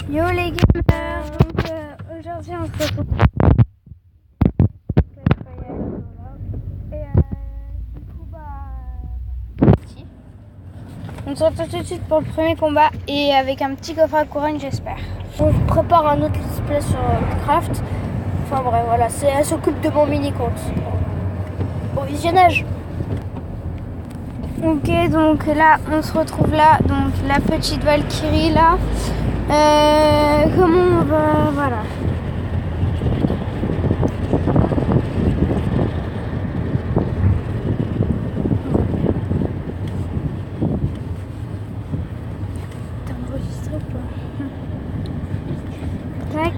Yo les gamers, donc aujourd'hui on se retrouve on se retrouve tout de suite pour le premier combat et avec un petit coffre à couronne j'espère. On prépare un autre let's play sur Minecraft. Enfin bref voilà, elle s'occupe de mon mini compte. Au visionnage. Ok, donc là on se retrouve là, donc la petite Valkyrie là. Comment on va, voilà. T'as enregistré ou pas? Tac.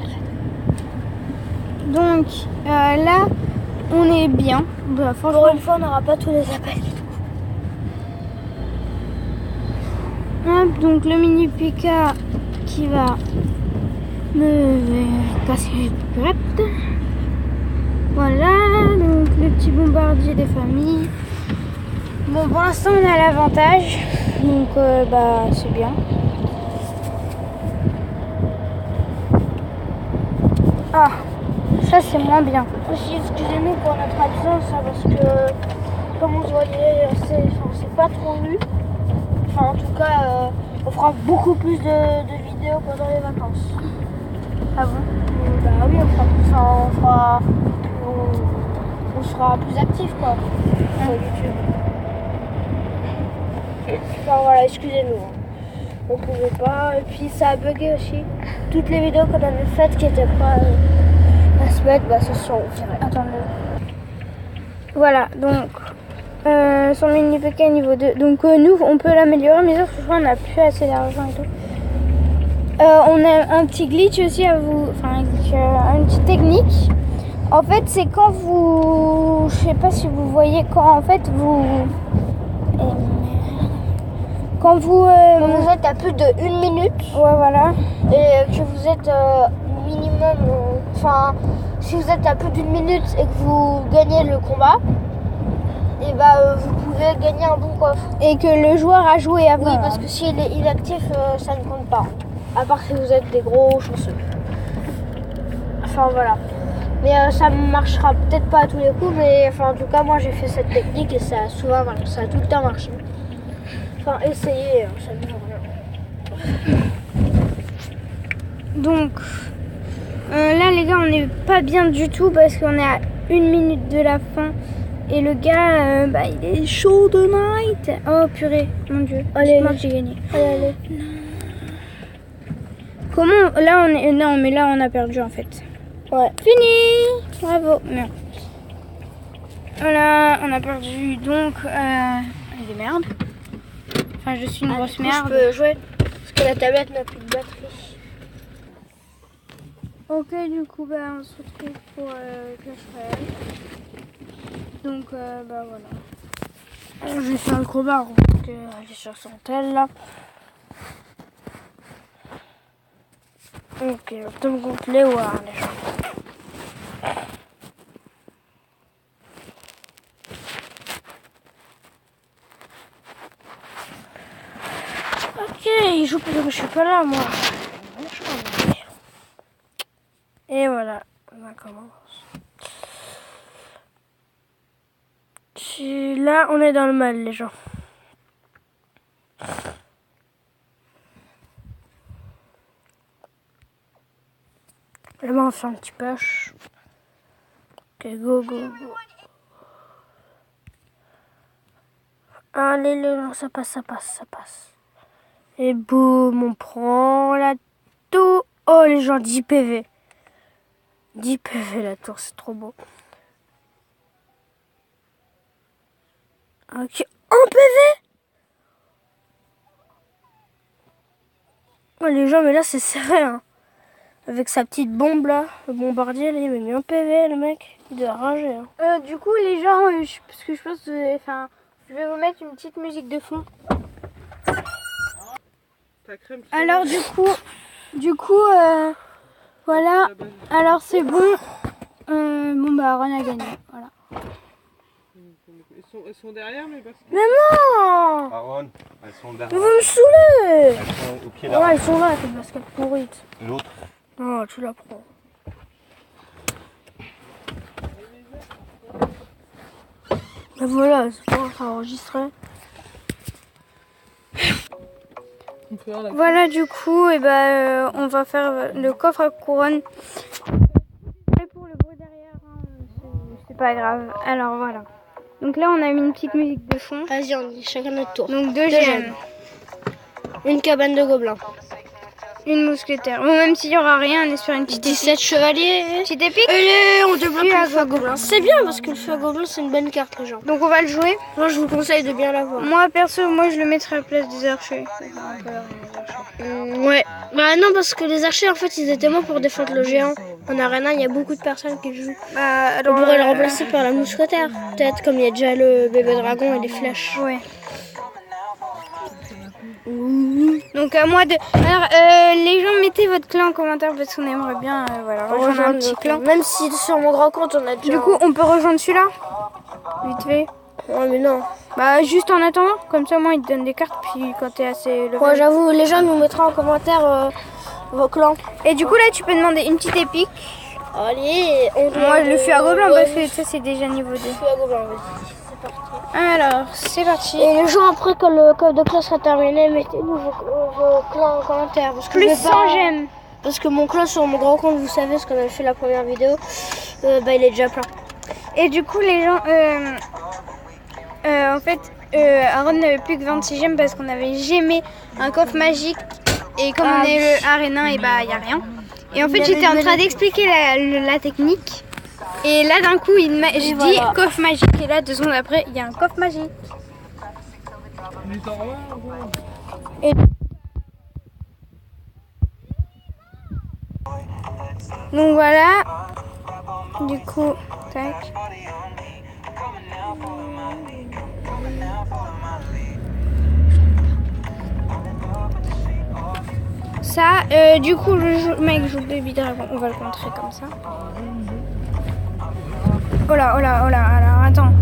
Donc là on est bien. Bah, Pour une fois on n'aura pas tous les appels. Hop, donc le mini PK qui va me casser les poupettes. Voilà, donc le petit bombardier des familles. Bon, pour l'instant on a l'avantage, donc bah c'est bien. Ah, ça c'est moins bien. Aussi excusez-nous pour notre absence hein, parce que comme on se voyait, c'est pas trop vu. Enfin en tout cas on fera beaucoup plus de vidéos pendant les vacances. Ah bon? Bah oui on sera plus actifs quoi sur YouTube. Enfin voilà, excusez-nous. On pouvait pas, et puis ça a bugué aussi. Toutes les vidéos qu'on avait faites qui étaient pas à se mettre, bah ce sont virées. Attendez. Voilà, donc son mini PK niveau 2. Donc nous on peut l'améliorer, mais sauf que je crois qu'on n'a plus assez d'argent et tout. On a un petit glitch aussi à vous, enfin une petite technique. En fait c'est quand vous, je sais pas si vous voyez, quand en fait vous quand vous êtes à plus de 1 minute, ouais voilà, et que vous êtes minimum, enfin si vous êtes à plus d'1 minute et que vous gagnez le combat, et bah vous pouvez gagner un bon coffre. et que le joueur a joué avant. Oui, parce que s'il est inactif, ça ne compte pas. À part si vous êtes des gros chanceux. Enfin voilà. Mais ça ne marchera peut-être pas à tous les coups, mais enfin en tout cas moi j'ai fait cette technique et ça a souvent marché, ça a tout le temps marché. Enfin essayez, ça ne vaut rien. Donc là les gars on n'est pas bien du tout parce qu'on est à 1 minute de la fin et le gars bah, il est chaud de night. Oh purée, mon dieu, Allez, moi j'ai gagné. Allez. Comment là on est, non mais là on a perdu en fait. Ouais. Fini. Bravo. Non. Voilà, on a perdu donc des merdes. Enfin je suis une grosse merde. Je peux jouer parce que la tablette n'a plus de batterie. Ok, du coup, bah, on se retrouve pour Clash Royale. Donc, bah voilà. Je vais faire le combat parce qu'elle est sur son tel là. Ok, tome complet ou un les gens. Ok, il joue parce que je suis pas là, moi. Et voilà, on commence. Là, on est dans le mal, les gens. Là, on fait un petit push. Ok, go, go, go. Allez, ça passe, ça passe, ça passe. Et boum, on prend la tour. Oh, les gens, 10 PV. 10 PV la tour, c'est trop beau. Ok, 1 PV. Oh, les gens, mais là, c'est serré, hein. Avec sa petite bombe, là, le bombardier, là, il m'a mis 1 PV, le mec. Il doit rager, hein. Du coup, les gens, parce que je pense, enfin, je vais vous mettre une petite musique de fond. Alors, du coup, voilà. Alors, c'est bon. Bon, bah, Ron a gagné, voilà. Elles sont derrière mes baskets. Maman! Aaron, elles sont Vous derrière. me saoulez! Elles sont au pied Ouais, là. ils sont là, tes baskets pourrites. L'autre. Non, tu la prends. Et voilà, c'est bon, ça enregistrait. Voilà, du coup, on va faire le coffre à couronne. Pour le bruit derrière, hein, c'est pas grave. Alors voilà. Donc là, on a mis une petite musique de fond. Vas-y, on dit chacun notre tour. Donc deux gemmes, Une cabane de gobelins. une mousquetaire. Bon, même s'il y aura rien, on espère une petite 17 chevaliers. petite épique. Allez, on débloque Feu à le feu à gobelins. C'est bien parce que le feu à gobelins, c'est une bonne carte, les gens. Donc on va le jouer. Moi, je vous conseille de bien l'avoir. Moi, perso, moi je le mettrai à la place des archers. Ouais. Bah non, parce que les archers, en fait, ils étaient morts pour défendre le géant. En arena, il y a beaucoup de personnes qui le jouent. Bah, On pourrait le remplacer par la mousquetaire. Peut-être, comme il y a déjà le bébé dragon et les flèches. Ouais. Donc à moi de... Alors, les gens, mettez votre clan en commentaire parce qu'on aimerait bien rejoindre un petit clan. Même si sur mon grand compte, on a déjà... Du coup, on peut rejoindre celui-là. Vite fait. Ouais, mais non. Bah, juste en attendant. Comme ça, moi, ils te donnent des cartes. Puis quand t'es assez... Moi, j'avoue, les gens nous mettront en commentaire vos clans. Et du coup, là, tu peux demander une petite épique. Allez, on doit... Moi, le feu à gobelin, parce que ça, c'est déjà niveau 2. Le feu à gobelins, vas-y. C'est parti. Alors, c'est parti. Et les gens, après, quand le code de classe sera terminé, mettez-nous vos clans en commentaire. Parce que Plus je vais 100 pas- gemmes. Parce que mon clan sur mon grand compte, vous savez, ce qu'on avait fait la première vidéo, bah, il est déjà plein. Et du coup, les gens... en fait, Aaron n'avait plus que 26 gemmes parce qu'on avait gémé un coffre magique. Et comme on est le arena, et bah, il n'y a rien. Et en fait, j'étais en train d'expliquer la technique. Et là, d'un coup, je dis voilà. coffre magique. Et là, 2 secondes après, il y a un coffre magique. Et... Donc voilà. Du coup, tac. Ça, du coup, le mec joue Baby Dragon. On va le contrer comme ça. Oh là, oh là, oh là. Alors, attends.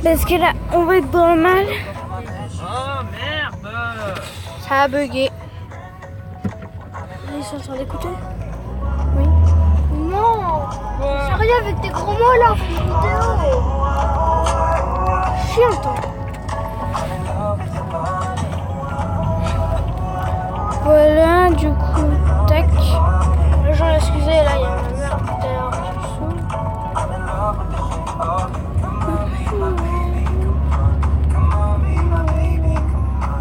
Parce que là, on va être dans le mal. Oh merde! Ça a bugué. Ils sont en train d'écouter. Oui. Non! Sérieux, avec tes gros mots là, fais une vidéo! Chiant, toi! Voilà, du coup, tac. Les gens, excusez, là, il y a ma mère tout à l'heure qui me saoule.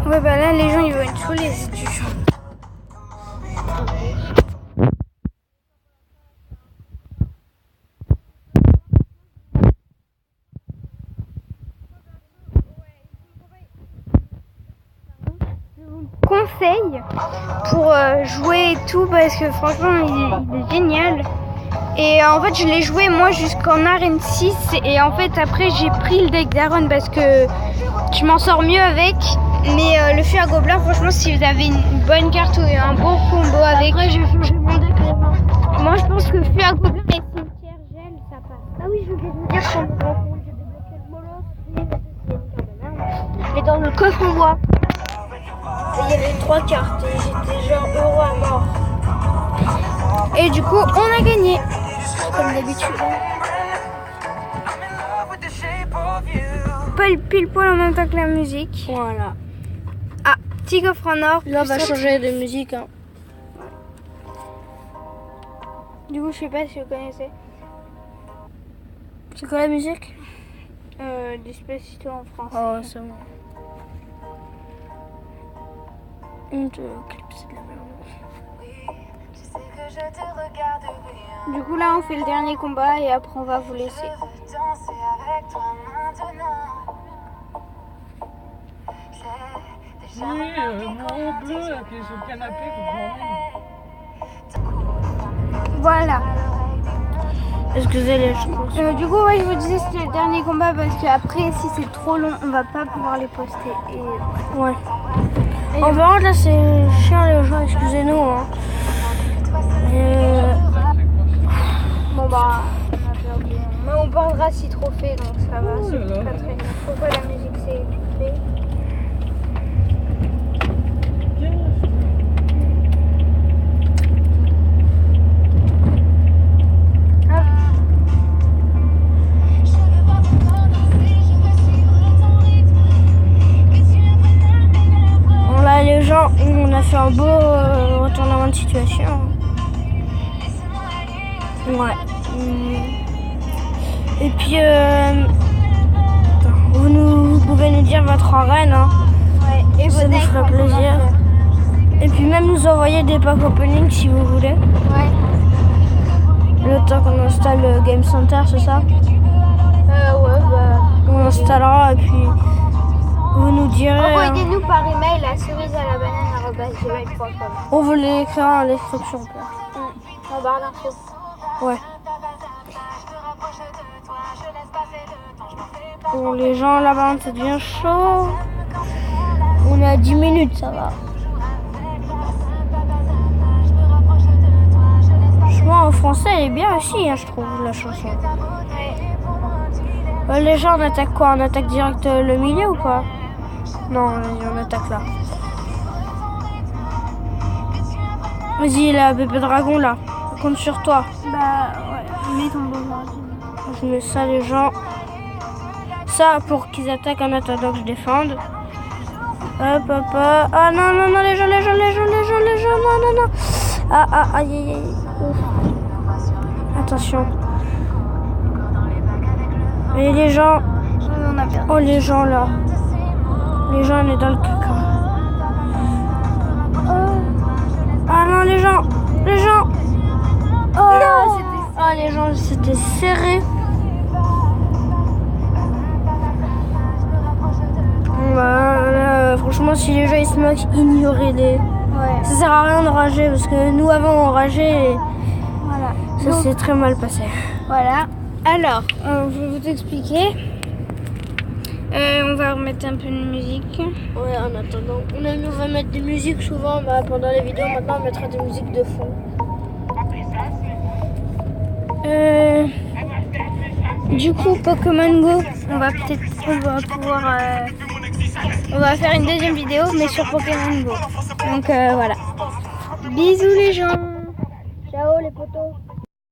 Ouais, bah là, les gens, ils vont être saoulés si tu chantes. Conseil pour jouer et tout parce que franchement il est génial et en fait je l'ai joué moi jusqu'en arène 6 et en fait après j'ai pris le deck d'Aaron parce que je m'en sors mieux avec mais le feu à gobelin franchement si vous avez une bonne carte ou un bon combo avec Après, j'ai changé mon deck, les gens. moi je pense que feu à gobelin et cimetière gel ça passe. Ah oui, je voulais vous dire, sur mon grand compte, j'ai débloqué le bolos. Il y a une carte de merde. Et dans le coffre, on voit. Il y avait 3 cartes et j'étais genre heureux à mort. Et du coup on a gagné Comme d'habitude. pile poil en même temps que la musique. Voilà. Ah, petit coffre en or. Là, on va changer de musique. Hein. Du coup je sais pas si vous connaissez C'est quoi la musique? Despacito en français. Oh, c'est bon. Le clip, c'est de la merde. Du coup là on fait le dernier combat et après on va vous laisser. Oui, mon bleu là, qui est sur le canapé, faut que je Voilà. Excusez les choses. Du coup ouais je vous disais c'était le dernier combat parce que après si c'est trop long on va pas pouvoir les poster. Et Ouais. En revanche, là, c'est chiant les gens, excusez-nous. Hein. bon bah on a perdu. Mais on perdra 6 trophées, donc ça va. Oh C'est là là. pas très grave. Pourquoi la musique s'est écoutée? Bon, là, les gens, on a fait un beau retournement de situation. Ouais. Et puis, vous pouvez nous dire votre arène, hein. Ouais, et Ça nous ferait plaisir. Et puis même nous envoyer des pack opening si vous voulez. Ouais. Le temps qu'on installe le Game Center, c'est ça? Ouais, bah. On installera et puis vous nous direz. Envoyez-nous par email à cerise-à-la-banane@gmail.com. On vous l'écrira en description. En barre d'infos. Ouais. Bon, les gens là-bas, ça devient chaud. On est à 10 minutes, ça va. Franchement, en français, elle est bien aussi, hein, je trouve, la chanson. Les gens, on attaque quoi? On attaque direct le milieu ou quoi? Non, on attaque là. Vas-y, là, bébé dragon, là. On compte sur toi. Bah, ouais. Mets ton bon ordi. Je mets ça, les gens. Ça, pour qu'ils attaquent en attendant que je défende. Hop, hop, hop. Ah non, non, non, les gens, non, non, non. Ah, aïe, aïe, aïe. Ouf. Attention. Et les gens. On a perdu. Oh, les gens, là. Les gens, on est dans le caca. Ah non, les gens. Oh, Non, ah, les gens, c'était serré. Franchement, si les gens ils se moquent, ignorez-les. Ouais. Ça sert à rien de rager parce que nous avant on rageait et Voilà. ça s'est très mal passé. Voilà. Alors, je vais vous expliquer. On va remettre un peu de musique. Ouais, en attendant, on va mettre des musiques souvent pendant les vidéos. Maintenant, on mettra des musiques de fond. Du coup, Pokémon Go, on va faire une deuxième vidéo, mais sur Pokémon Go. Donc voilà. Bisous les gens. Ciao les potos.